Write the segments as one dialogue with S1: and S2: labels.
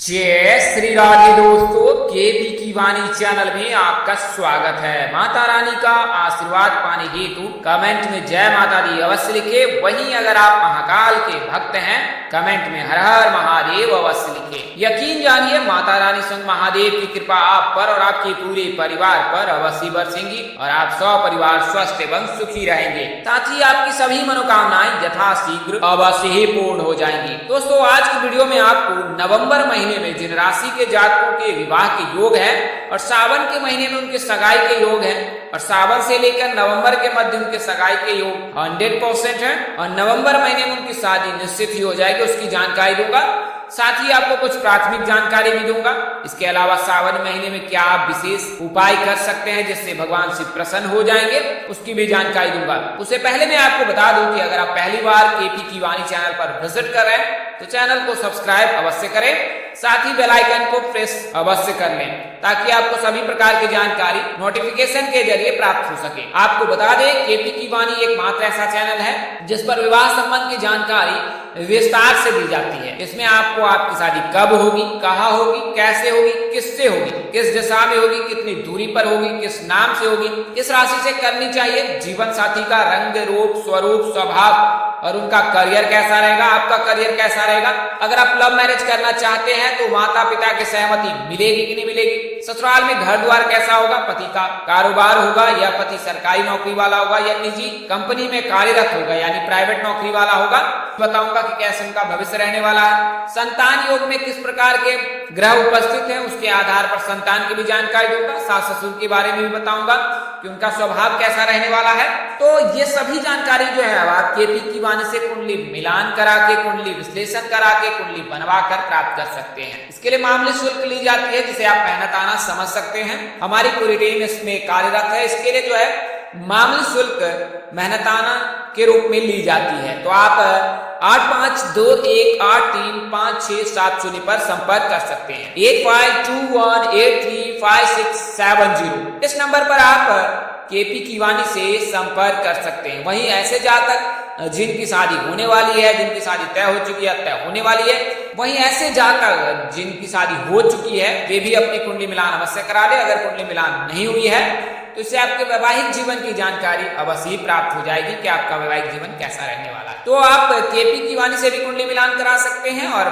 S1: जय श्री राधे दोस्तों, केपी की वाणी चैनल में आपका स्वागत है। माता रानी का आशीर्वाद पाने हेतु कमेंट में जय माता दी अवश्य लिखे। वहीं अगर आप महाकाल के भक्त हैं, कमेंट में हर हर महादेव अवश्य लिखे। यकीन जानिए माता रानी संग महादेव की कृपा आप पर और आपके पूरे परिवार पर अवश्य बरसेंगी और आप सपरिवार स्वस्थ एवं सुखी रहेंगे। साथ ही आपकी सभी मनोकामनाएं यथाशीघ्र अवश्य ही पूर्ण हो जाएंगी। दोस्तों, आज की वीडियो में आपको नवंबर महीने में जिन राशि के जातकों के विवाह के योग है और सावन के महीने में उनके सगाई के योग है और सावन से लेकर नवंबर के मध्य उनके सगाई के योग 100% है और नवंबर महीने में उनकी शादी निश्चित ही हो जाएगी, उसकी जानकारी दूंगा। साथ ही आपको कुछ प्राथमिक जानकारी भी दूंगा। इसके अलावा सावन महीने में क्या आप विशेष उपाय कर सकते हैं जिससे भगवान शिव प्रसन्न हो जाएंगे, उसकी भी जानकारी दूंगा। उससे पहले मैं आपको बता दूं कि अगर आप पहली बार केपी की वाणी चैनल पर विजिट कर रहे हैं तो चैनल को सब्सक्राइब अवश्य करें, साथ ही बेल आइकन को प्रेस अवश्य कर लें ताकि आपको सभी प्रकार की जानकारी नोटिफिकेशन के जरिए प्राप्त हो सके। आपको बता दें, केपी की वाणी एकमात्र ऐसा चैनल है जिस पर विवाह संबंध की जानकारी विस्तार से दी जाती है। इसमें आपको आपकी शादी कब होगी, कहाँ होगी, कैसे होगी, किससे होगी, किस दिशा में होगी, कितनी दूरी पर होगी, किस नाम से होगी, किस राशि से करनी चाहिए, जीवन साथी का रंग रूप स्वरूप स्वभाव और उनका करियर कैसा रहेगा, आपका करियर कैसा रहेगा। अगर आप लव मैरिज करना चाहते हैं तो माता पिता की सहमति मिलेगी कि नहीं मिलेगी, ससुराल में घर द्वार कैसा होगा, पति का कारोबार होगा या पति सरकारी नौकरी वाला होगा या निजी कंपनी में कार्यरत होगा यानी प्राइवेट नौकरी वाला होगा, बताऊंगा कि कैसे उनका भविष्य रहने वाला है। संतान योग में किस प्रकार के ग्रह उपस्थित हैं उसके आधार पर संतान की भी जानकारी दूंगा। सास ससुर के बारे में भी बताऊंगा कि उनका स्वभाव कैसा रहने वाला है। तो ये सभी जानकारी जो है आप केपी की वाणी से कुंडली मिलान करा के, कुंडली विश्लेषण करा के, कुंडली बनवा कर प्राप्त कर सकते हैं। इसके लिए मामूली शुल्क ली जाती है जिसे आप मेहनत आना समझ सकते हैं। हमारी पूरी टीम इसमें कार्यरत है। इसके लिए जो है मामूली शुल्क मेहनताना के रूप में ली जाती है। तो आप 8521835670 पर संपर्क कर सकते हैं। 8521835670 इस नंबर पर आप केपी की वाणी से संपर्क कर सकते हैं। वहीं ऐसे जातक जिनकी शादी होने वाली है, जिनकी शादी तय हो चुकी है, तय होने वाली है, वहीं ऐसे जातक जिनकी शादी हो चुकी है वे भी अपनी कुंडली मिलान अवश्य करा ले। अगर कुंडली मिलान नहीं हुई है तो इससे आपके वैवाहिक जीवन की जानकारी अवश्य ही प्राप्त हो जाएगी कि आपका वैवाहिक जीवन कैसा रहने वाला है। तो आप केपी की वाणी से भी कुंडली मिलान करा सकते हैं और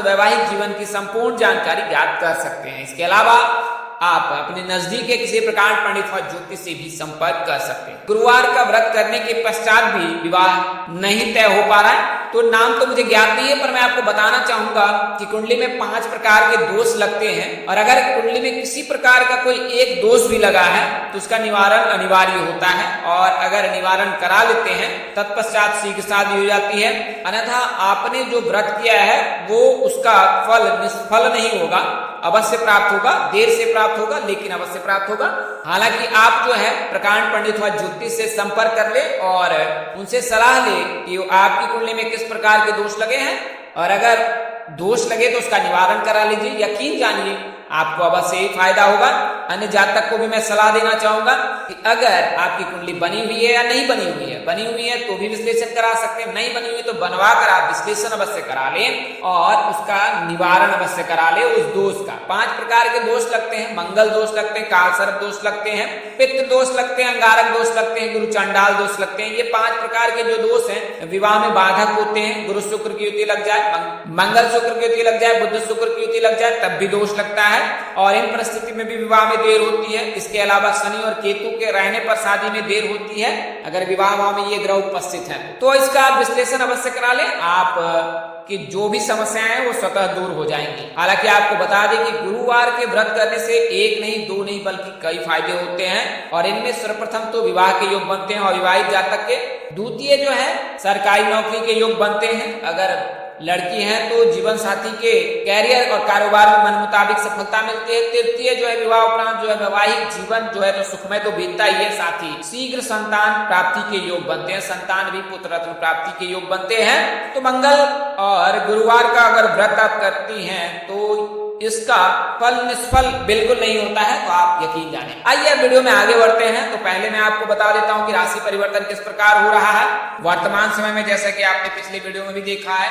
S1: वैवाहिक जीवन की संपूर्ण जानकारी ज्ञात कर सकते हैं। इसके अलावा आप अपने नजदीक के किसी प्रकार पंडित व ज्योतिष से भी संपर्क कर सकते हैं। गुरुवार का व्रत करने के पश्चात भी विवाह नहीं तय हो पा रहा है तो नाम तो मुझे ज्ञात नहीं है, पर मैं आपको बताना चाहूंगा कि कुंडली में 5 प्रकार के दोष लगते हैं और अगर कुंडली में किसी प्रकार का कोई एक दोष भी लगा है तो उसका निवारण अनिवार्य होता है और अगर निवारण करा लेते हैं तत्पश्चात शीघ्र शादी हो जाती है। अन्यथा आपने जो व्रत किया है वो उसका फल निष्फल नहीं होगा, अवश्य प्राप्त होगा, देर से प्राप्त होगा लेकिन अवश्य प्राप्त होगा। हालांकि आप जो है प्रकांड पंडित व ज्योतिष से संपर्क कर ले और उनसे सलाह ले कि आपकी कुंडली में किस प्रकार के दोष लगे हैं और अगर दोष लगे तो उसका निवारण करा लीजिए। यकीन जानिए आपको अवश्य ही फायदा होगा। अन्य जातक को भी मैं सलाह देना चाहूंगा कि अगर आपकी कुंडली बनी हुई है या नहीं बनी हुई है, बनी हुई है तो भी विश्लेषण करा सकते हैं, नहीं बनी हुई तो बनवा कर आप विश्लेषण अवश्य करा लें और उसका निवारण अवश्य करा ले उस दोष का। 5 प्रकार के दोष लगते हैं। मंगल दोष लगते हैं, काल सर्प दोष लगते हैं, पित्त दोष लगते हैं, अंगारक दोष लगते हैं, गुरु चंडाल दोष लगते हैं। ये 5 प्रकार के जो दोष हैं विवाह में बाधक होते हैं। गुरु शुक्र की युति लग जाए, मंगल शुक्र की युति लग जाए, बुध शुक्र की युति लग जाए तब भी दोष लगता है और इन परिस्थिति में भी विवाह में देर होती है। इसके अलावा शनि और केतु के रहने पर शादी में देर होती है अगर विवाह में ये ग्रह उपस्थित है तो इसका आप विश्लेषण अवश्य करा लें। आप कि जो भी समस्याएं हैं वो स्वतः दूर हो जाएंगी। हालांकि आपको बता दें कि गुरुवार के व्रत करने से 1 नहीं 2 नहीं बल्कि कई फायदे होते हैं और इनमें सर्वप्रथम तो विवाह के योग बनते हैं अविवाहित जातक के। द्वितीय जो है सरकारी नौकरी के योग बनते हैं। अगर लड़की हैं तो जीवन साथी के कैरियर और कारोबार में मन मुताबिक सफलता मिलती है। तृतीय जो है विवाह उपरांत जो है वैवाहिक जीवन जो है तो सुखमय तो बीतता ही है, साथ ही शीघ्र संतान प्राप्ति के योग बनते हैं। संतान भी पुत्र रत्न प्राप्ति के योग बनते हैं। तो मंगल और गुरुवार का अगर व्रत आप करती हैं तो इसका फल निष्फल बिल्कुल नहीं होता है, तो आप यकीन जाने। आइए वीडियो में आगे बढ़ते हैं। तो पहले मैं आपको बता देता हूं कि राशि परिवर्तन किस प्रकार हो रहा है वर्तमान समय में। जैसा कि आपने पिछले वीडियो में भी देखा है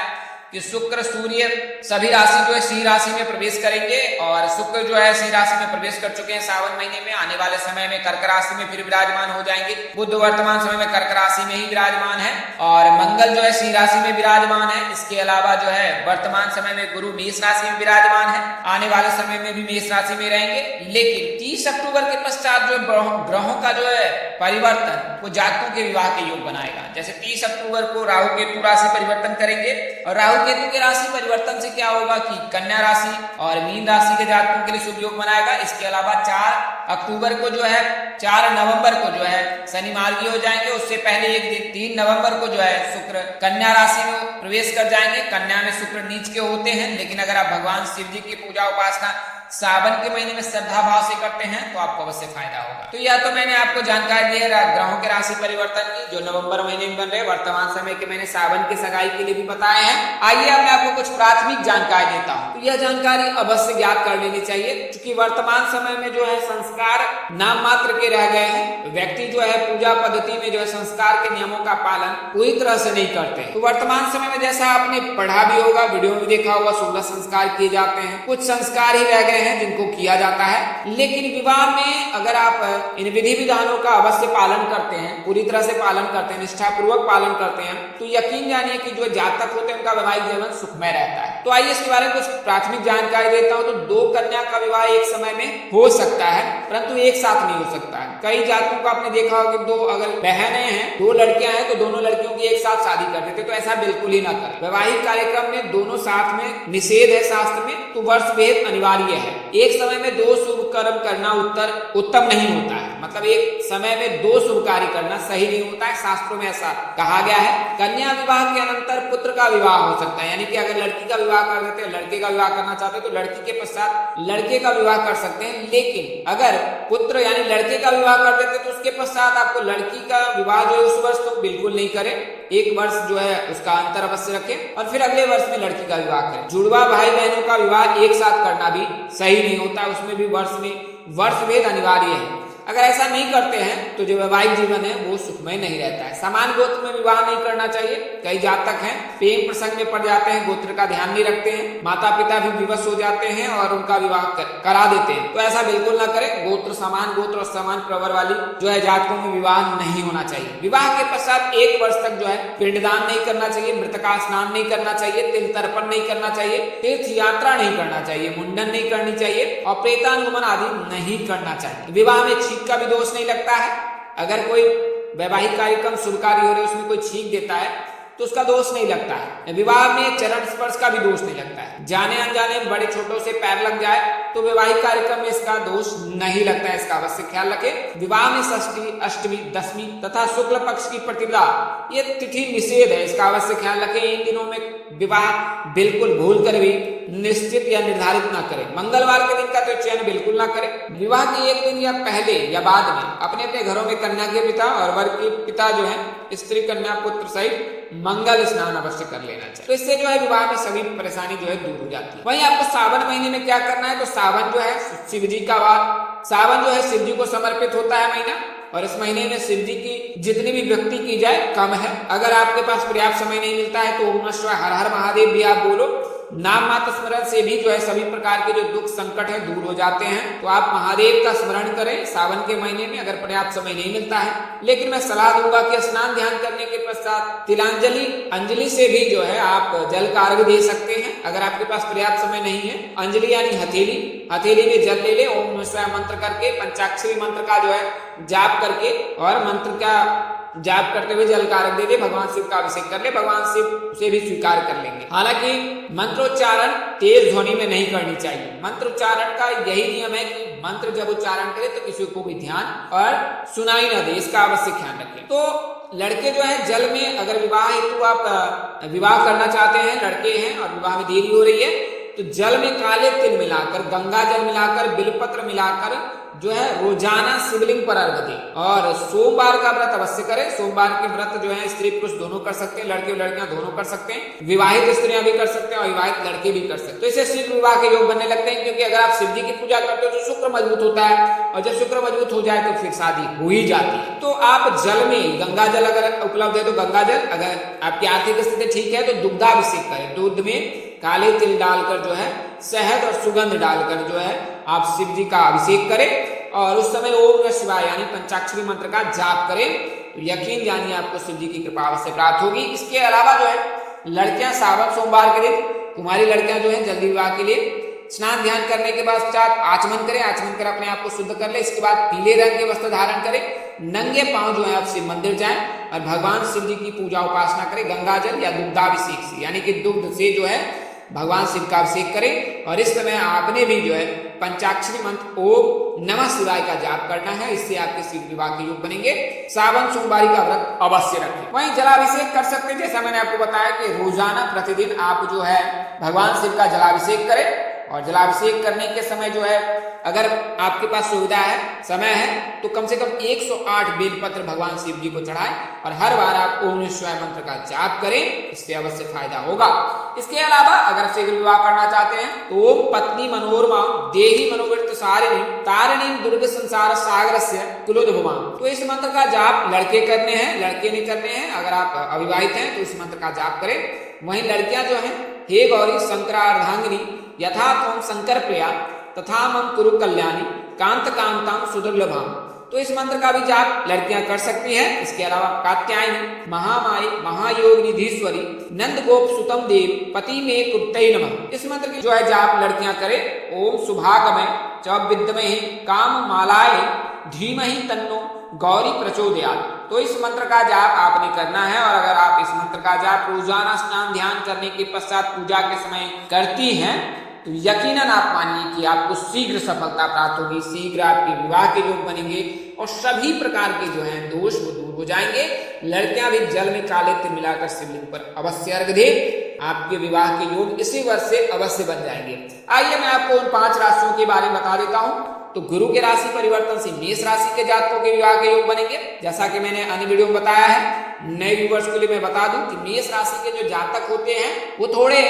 S1: कि शुक्र सूर्य सभी राशि जो है सिंह राशि में प्रवेश करेंगे और शुक्र जो है सिंह राशि में प्रवेश कर चुके हैं सावन महीने में। आने वाले समय में कर्क राशि में फिर विराजमान हो जाएंगे। बुध वर्तमान समय में कर्क राशि में ही विराजमान है और मंगल जो है सिंह राशि में विराजमान है। इसके अलावा जो है वर्तमान समय में गुरु मेष राशि में विराजमान है, आने वाले समय में भी मेष राशि में रहेंगे। लेकिन 30 अक्टूबर के पश्चात जो ग्रहों का जो है परिवर्तन वो जातकों के विवाह के योग बनाएगा। जैसे 30 अक्टूबर को राहु केतु राशि परिवर्तन करेंगे और राहु केतु के राशि परिवर्तन से क्या होगा कि कन्या राशि और मीन राशि के जातकों के लिए शुभ योग बनाएगा। इसके अलावा 4 अक्टूबर को जो है 4 नवंबर को जो है शनि मार्गी हो जाएंगे। उससे पहले एक दिन 3 नवंबर को जो है शुक्र कन्या राशि में प्रवेश कर जाएंगे। कन्या में शुक्र नीच के होते हैं, लेकिन अगर आप भगवान शिव जी की पूजा उपासना सावन के महीने में श्रद्धा भाव से करते हैं तो आपको अवश्य फायदा होगा। तो यह तो मैंने आपको जानकारी दी है ग्रहों के राशि परिवर्तन की जो नवंबर महीने में बन रहे। वर्तमान समय के मैंने सावन के सगाई के लिए भी बताए हैं। आइए अब मैं आपको कुछ प्राथमिक जानकारी देता हूँ। तो यह जानकारी अवश्य ज्ञात कर लेनी चाहिए, क्योंकि वर्तमान समय में जो है संस्कार नाम मात्र के रह गए हैं। व्यक्ति जो है पूजा पद्धति में जो है संस्कार के नियमों का पालन पूरी तरह से नहीं करते। तो वर्तमान समय में जैसा आपने पढ़ा भी होगा, वीडियो में देखा होगा, 16 संस्कार किए जाते हैं। कुछ संस्कार ही रह गए हैं जिनको किया जाता है। लेकिन विवाह में अगर आप इन विधि विधानों का अवश्य पालन करते हैं, पूरी तरह से पालन करते हैं, निष्ठा पूर्वक पालन करते हैं, तो यकीन जानिए कि जो जातक होते हैं उनका वैवाहिक जीवन सुखमय रहता है। तो आइए इसके बारे में कुछ प्राथमिक जानकारी देता हूं। तो 2 कन्या का विवाह एक समय में हो सकता है, परंतु एक साथ नहीं हो सकता है। कई जातकों को आपने देखा होगा कि 2 अगर बहनें हैं, 2 लड़कियां हैं, तो दोनों लड़कियों की एक साथ शादी कर देते। तो ऐसा बिल्कुल ही ना करें। वैवाहिक कार्यक्रम में दोनों साथ में निषेध है शास्त्र में, तो वर्ष भेद अनिवार्य है। एक समय में 2 शुभ कर्म करना उत्तम नहीं होता है। मतलब एक समय में 2 शुभ कार्य करना सही नहीं होता है, शास्त्रों में ऐसा कहा गया है। कन्या विवाह के अनंतर पुत्र का विवाह हो सकता है, यानी कि अगर लड़की का विवाह कर देते हैं, लड़के का विवाह करना चाहते हैं तो लड़की के पश्चात लड़के का विवाह कर सकते हैं। लेकिन अगर पुत्र यानी लड़के का विवाह कर देते हैं तो उसके पश्चात आपको लड़की का विवाह जो है उस वर्ष तो बिल्कुल नहीं करें। 1 वर्ष जो है उसका अंतर अवश्य रखें और फिर अगले वर्ष में लड़की का विवाह करें। जुड़वा भाई बहनों का विवाह एक साथ करना भी सही नहीं होता, उसमें भी वर्ष भेद अनिवार्य है। अगर ऐसा नहीं करते हैं तो जो वैवाहिक जीवन है वो सुखमय नहीं रहता है। समान गोत्र में विवाह नहीं करना चाहिए। कई जातक हैं प्रेम प्रसंग में पड़ जाते हैं, गोत्र का ध्यान नहीं रखते हैं, माता पिता भी विवश हो जाते हैं और उनका विवाह करा देते हैं। तो ऐसा बिल्कुल ना करें। समान गोत्र और समान प्रवर वाली जो है जातकों में विवाह नहीं होना चाहिए। विवाह के पश्चात 1 वर्ष तक जो है पिंडदान नहीं करना चाहिए, मृतका स्नान नहीं करना चाहिए, तिल तर्पण नहीं करना चाहिए, तीर्थ यात्रा नहीं करना चाहिए, मुंडन नहीं करनी चाहिए और प्रेतानुगमन आदि नहीं करना चाहिए। विवाह में छींक का भी दोष नहीं लगता है। अगर कोई वैवाहिक कार्यक्रम शुभ कार्य हो रहे उसमें कोई छींक देता है तो उसका दोष नहीं लगता है। विवाह में चरण स्पर्श का भी दोष नहीं लगता है। जाने अनजाने बड़े छोटों से पैर लग जाए तो वैवाहिक कार्यक्रम में इसका दोष नहीं लगता है, इसका अवश्य ख्याल रखें। विवाह में षष्ठी, अष्टमी, दशमी तथा शुक्ल पक्ष की प्रतिपदा ये तिथि निषेध है, इसका अवश्य ख्याल रखें। इन दिनों में विवाह बिल्कुल भूल कर भी निश्चित या निर्धारित ना करें। मंगलवार के दिन का तो चयन बिल्कुल ना करें। विवाह के 1 दिन या पहले या बाद में अपने अपने घरों में कन्या के पिता और वर के पिता जो है स्त्री कन्या पुत्र सहित मंगल स्नान अवश्य कर लेना चाहिए। तो इससे जो है विवाह में सभी परेशानी जो है दूर हो जाती है। वहीं आपको सावन महीने में क्या करना है, तो सावन जो है शिव जी का वार, सावन जो है शिव जी को समर्पित होता है महीना और इस महीने में शिव जी की जितनी भी भक्ति की जाए कम है। अगर आपके पास पर्याप्त समय नहीं मिलता है तो ओम नमः शिवाय हर हर महादेव भी आप बोलो। नाम मात्र स्मरण से भी जो है सभी प्रकार के जो दुख संकट है दूर हो जाते हैं। तो आप महादेव का स्मरण करें सावन के महीने में अगर पर्याप्त समय नहीं मिलता है। लेकिन मैं सलाह दूंगा कि स्नान ध्यान करने के पश्चात अंजलि से भी जो है आप जल का अर्घ दे सकते हैं। अगर आपके पास पर्याप्त समय नहीं है, अंजलि यानी हथेली में जल ले ले, ओम नमः शिवाय मंत्र करके पंचाक्षरी मंत्र का जो है जाप करके और मंत्र का जाप करते हुए जल का अर्घ दे दे, भगवान शिव का अभिषेक कर ले, भगवान शिव से भी स्वीकार कर लेंगे। हालांकि मंत्रोच्चारण तेज ध्वनि में नहीं करनी चाहिए। मंत्रोच्चारण का यही नियम है कि मंत्र जब उच्चारण करे तो किसी को भी ध्यान और सुनाई न दे, इसका अवश्य ध्यान रखें। तो लड़के जो है जल में अगर विवाह हेतु आप विवाह करना चाहते हैं, लड़के हैं और विवाह में देरी हो रही है, तो जल में काले तिल मिलाकर, गंगा जल मिलाकर, बिलपत्र मिलाकर जो है रोजाना शिवलिंग पर अर्घ दें और सोमवार का व्रत अवश्य करें। सोमवार के व्रत जो है स्त्री पुरुष दोनों कर सकते हैं, लड़के और लड़कियां दोनों कर सकते हैं, विवाहित स्त्रियां भी कर सकते हैं और विवाहित लड़के भी कर सकते हैं। तो इससे शीघ्र विवाह के योग बनने लगते हैं, क्योंकि अगर आप शिव जी की पूजा करते हो तो शुक्र मजबूत होता है और जब शुक्र मजबूत हो जाए तो फिर शादी हो ही जाती है। तो आप जल में गंगा जल अगर उपलब्ध है तो गंगा जल, अगर आपकी आर्थिक स्थिति ठीक है तो दुग्धाभिषेक करें। दूध में काले तिल डालकर जो है शहद और सुगंध डालकर जो है आप शिव जी का अभिषेक करें और उस समय ओम नमः शिवाय यानी पंचाक्षरी मंत्र का जाप करें तो यकीन जानिए आपको शिव जी की कृपा अवश्य प्राप्त होगी। इसके अलावा जो है लड़कियां सावन सोमवार के दिन, कुमारी लड़कियां जो है जल्दी विवाह के लिए स्नान ध्यान करने के पश्चात आचमन करें, आचमन कर अपने आप को शुद्ध कर ले। इसके बाद पीले रंग के वस्त्र धारण करें, नंगे पांव जो है आप शिव मंदिर जाएं और भगवान शिव जी की पूजा उपासना करें गंगा जल या दुग्धाभिषेक से, यानी कि दुग्ध से जो है भगवान शिव का अभिषेक करें। और इस समय आपने भी जो है पंचाक्षरी मंत्र ओम नमः शिवाय का जाप करना है, इससे आपके शीघ्र विवाह के योग बनेंगे। सावन सोमवारी का व्रत अवश्य रखें। वहीं जलाभिषेक कर सकते हैं, जैसा मैंने आपको बताया कि रोजाना प्रतिदिन आप जो है भगवान शिव का जलाभिषेक करें और जलाभिषेक करने के समय जो है अगर आपके पास सुविधा है, समय है, तो कम से कम 108 बेलपत्र भगवान शिव जी को चढ़ाएं और हर बार आप ओम नमः शिवाय मंत्र का जाप करें, इससे अवश्य फायदा होगा। इसके अलावा अगर शीघ्र विवाह करना चाहते हैं तो ओम पत्नी मनोरमा देही मनोवृत्त सारिणी तारिणी दुर्ग संसार सागर से कुलोद्भवां, तो इस मंत्र का जाप लड़के करने हैं, लड़के नहीं करने हैं। अगर आप अविवाहित हैं तो इस मंत्र का जाप करें। वहीं लड़कियां जो हैं, हे गौरी शंकरार्धांगिनी यथा त्वं शंकर प्रिया तथा मम कुरु कल्याणी कांत कांताम सुदुर्लभाम, तो इस मंत्र का भी जाप लड़कियां कर सकती हैं। इसके अलावा कात्यायनी महामाई महायोग निधीश्वरी नंद गोप सुतम देव पति में कुत्तई नमः, इस मंत्र की जो है जाप लड़कियां करें। ओम सुभागमय च विद्महे काम मालाय धीमहि तन्नो गौरी प्रचोदयात्, तो इस मंत्र का जाप आपने करना है। और अगर आप इस मंत्र का जाप रोजाना स्नान ध्यान करने के पश्चात पूजा के समय करती हैं तो यकीनन आप मानिए कि आपको शीघ्र सफलता प्राप्त होगी, शीघ्र आपके विवाह के योग बनेंगे और सभी प्रकार के जो हैं दोष वो दूर हो जाएंगे। लड़कियां भी जल में काले तिल मिलाकर शिवलिंग पर अवश्य अर्घ दें, आपके विवाह के योग इसी वर्ष से अवश्य बन जाएंगे। आइए मैं आपको उन 5 राशियों के बारे में बता देता हूँ। तो गुरु के राशि परिवर्तन से मेष राशि के जातकों के विवाह के योग बनेंगे, जैसा कि मैंने अन्य वीडियो में बताया है। नए व्यूवर्स के लिए मैं बता दूं कि मेष राशि के जो जातक होते हैं वो थोड़े,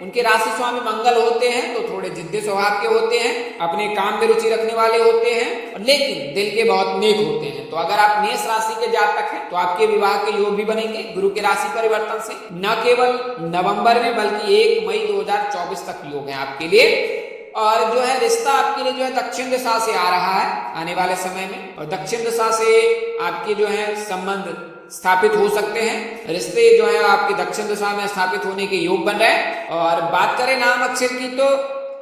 S1: उनके राशि स्वामी मंगल होते हैं तो थोड़े जिद्दी स्वभाव के होते हैं, अपने काम में रुचि रखने वाले होते हैं, लेकिन दिल के बहुत नेक होते हैं। तो अगर आप मेष राशि के जातक हैं तो आपके विवाह के योग भी बनेंगे गुरु के राशि परिवर्तन से। न केवल नवंबर में बल्कि 1 मई 2024 तक योग है आपके लिए। और जो है रिश्ता आपके लिए जो है दक्षिण दिशा से आ रहा है आने वाले समय में, और दक्षिण दिशा से आपके जो है संबंध स्थापित हो सकते हैं। रिश्ते जो है आपके दक्षिण दिशा में स्थापित होने के योग बन रहे हैं। और बात करें नाम अक्षर की तो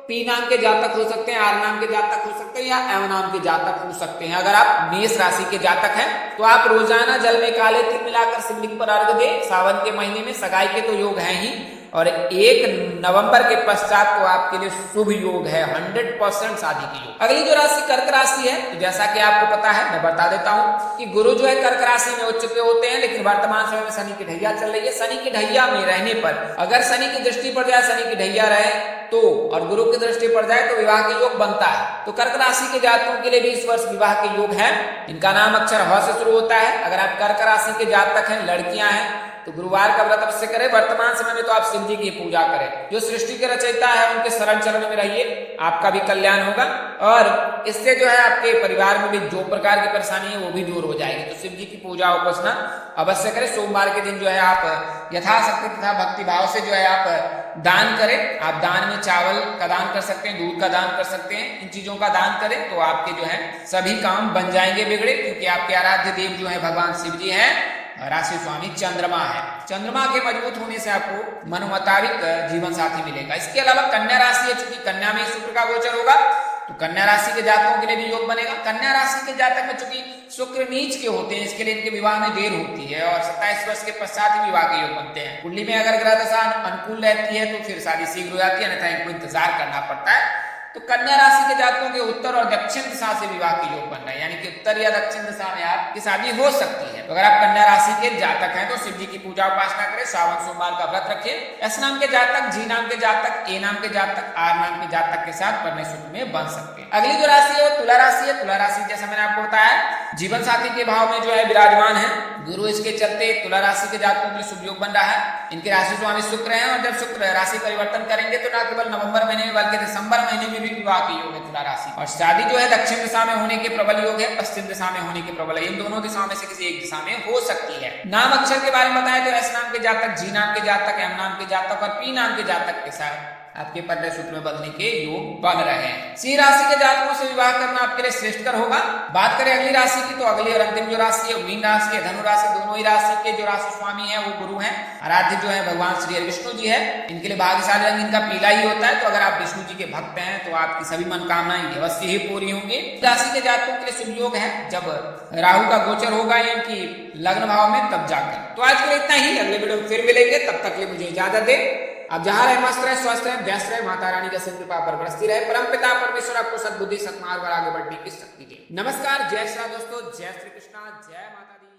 S1: पी नाम के जातक हो सकते हैं, आर नाम के जातक हो सकते हैं या एव नाम के जातक हो सकते हैं। अगर आप मेष राशि के जातक हैं तो आप रोजाना जल में काले तिल मिलाकर शिवलिंग पर अर्घ दें। सावन के महीने में सगाई के तो योग है ही, और 1 नवंबर के पश्चात तो आपके लिए शुभ योग है, 100% शादी के योग। अगली जो राशि कर्क राशि है, तो जैसा कि आपको पता है मैं बता देता हूं कि गुरु जो है कर्क राशि में उच्च पे होते हैं, लेकिन वर्तमान समय में शनि की ढैया चल रही है। शनि की ढैया में रहने पर अगर शनि की दृष्टि पड़ जाए, शनि की ढैया रहे तो, और गुरु की दृष्टि पड़ जाए तो विवाह के योग बनता है। तो कर्क राशि के जातकों के लिए भी इस वर्ष विवाह के योग है। इनका नाम अक्षर ह से शुरू होता है। अगर आप कर्क राशि के जातक हैं, लड़कियां हैं, तो गुरुवार का व्रत अवश्य करें। वर्तमान समय में तो आप शिव जी की पूजा करें। जो सृष्टि के रचयिता है उनके शरण चरण में रहिए, आपका भी कल्याण होगा और इससे जो है आपके परिवार में भी जो प्रकार की परेशानी है वो भी दूर हो जाएगी। तो शिव जी की पूजा उपासना अवश्य करें। सोमवार के दिन जो है आप यथाशक्ति तथा भक्ति भाव से जो है आप दान करें। आप दान में चावल का दान कर सकते हैं, दूध का दान कर सकते हैं, इन चीजों का दान करें तो आपके जो है सभी काम बन जाएंगे बिगड़े, क्योंकि आपके आराध्य देव जो है भगवान शिव जी है। राशि स्वामी चंद्रमा है। चंद्रमा के मजबूत होने से आपको मन मुताबिक जीवन साथी मिलेगा। इसके अलावा कन्या राशि है, चूंकि कन्या में शुक्र का गोचर होगा तो कन्या राशि के जातकों के लिए भी योग बनेगा। कन्या राशि के जातक में चूंकि शुक्र नीच के होते हैं, इसके लिए इनके विवाह में देर होती है और 27 वर्ष के पश्चात ही विवाह के योग बनते हैं। कुंडली में अगर ग्रह दशा अनुकूल रहती है तो फिर शादी शीघ्र हो जाती है, अन्यथा इनको इंतजार करना पड़ता है। तो कन्या राशि के जातकों के उत्तर और दक्षिण दिशा से विवाह के योग बन रहे हैं, यानी कि उत्तर या दक्षिण दिशा में आपकी शादी हो सकती है। तो अगर आप कन्या राशि के जातक हैं तो शिव जी की पूजा उपासना करें, श्रावण सोमवार का व्रत रखें। एस नाम के जातक, जी नाम के जातक, ए नाम के जातक, आर नाम के जातक के साथ परिणय सूत्र में बन सकते हैं। अगली जो राशि है वो तुला राशि है। तुला राशि जैसा मैंने आपको बताया जीवन साथी के भाव में जो है विराजमान है गुरु, इसके चलते तुला राशि के जातकों के लिए शुभ योग बन रहा है। इनके राशि स्वामी शुक्र है और जब शुक्र राशि परिवर्तन करेंगे तो न केवल नवंबर महीने में बल्कि दिसंबर महीने में भी विवाह के योग है तुला राशि। और शादी जो है दक्षिण दिशा में होने के प्रबल योग है, पश्चिम दिशा में होने के प्रबल है। इन दोनों दिशाओं में से किसी एक दिशा में हो सकती है। नाम अक्षर के बारे में बताएं तो एस नाम के जातक, जी नाम के जातक, एम नाम के जातक और पी नाम के जातक के साथ आपके परिणय सूत्र में बदलने के योग बन रहे हैं। सिंह राशि के जातकों से विवाह करना आपके लिए श्रेष्ठकर होगा। बात करें अगली राशि की तो अगली और अंतिम जो राशि है मीन राशि है, धनु राशि, दोनों ही राशि के जो राशि स्वामी है वो गुरु है। आराध्य जो है भगवान श्री विष्णु जी है। इनके लिए भाग्यशाली रंग इनका पीला ही होता है। तो अगर आप विष्णु जी के भक्त हैं तो आपकी सभी मनोकामनाएं अवश्य ही पूरी होंगी। राशि के जातकों के लिए शुभ योग है जब राहु का गोचर होगा इनकी लग्न भाव में तब जाकर। तो आज के लिए इतना ही, अगले वीडियो में फिर मिलेंगे, तब तक के लिए मुझे इजाजत दे। आप जहां रहे मस्त रहे, स्वस्थ रहे, व्यस्त रहे, माता रानी का सिंह कृपा पर बरसती रहे। परमपिता परमेश्वर आपको सद्बुद्धि सत्मार्ग और आगे बढ़ने की शक्ति दे। नमस्कार, जय श्री राम दोस्तों, जय श्री कृष्णा, जय माता दी।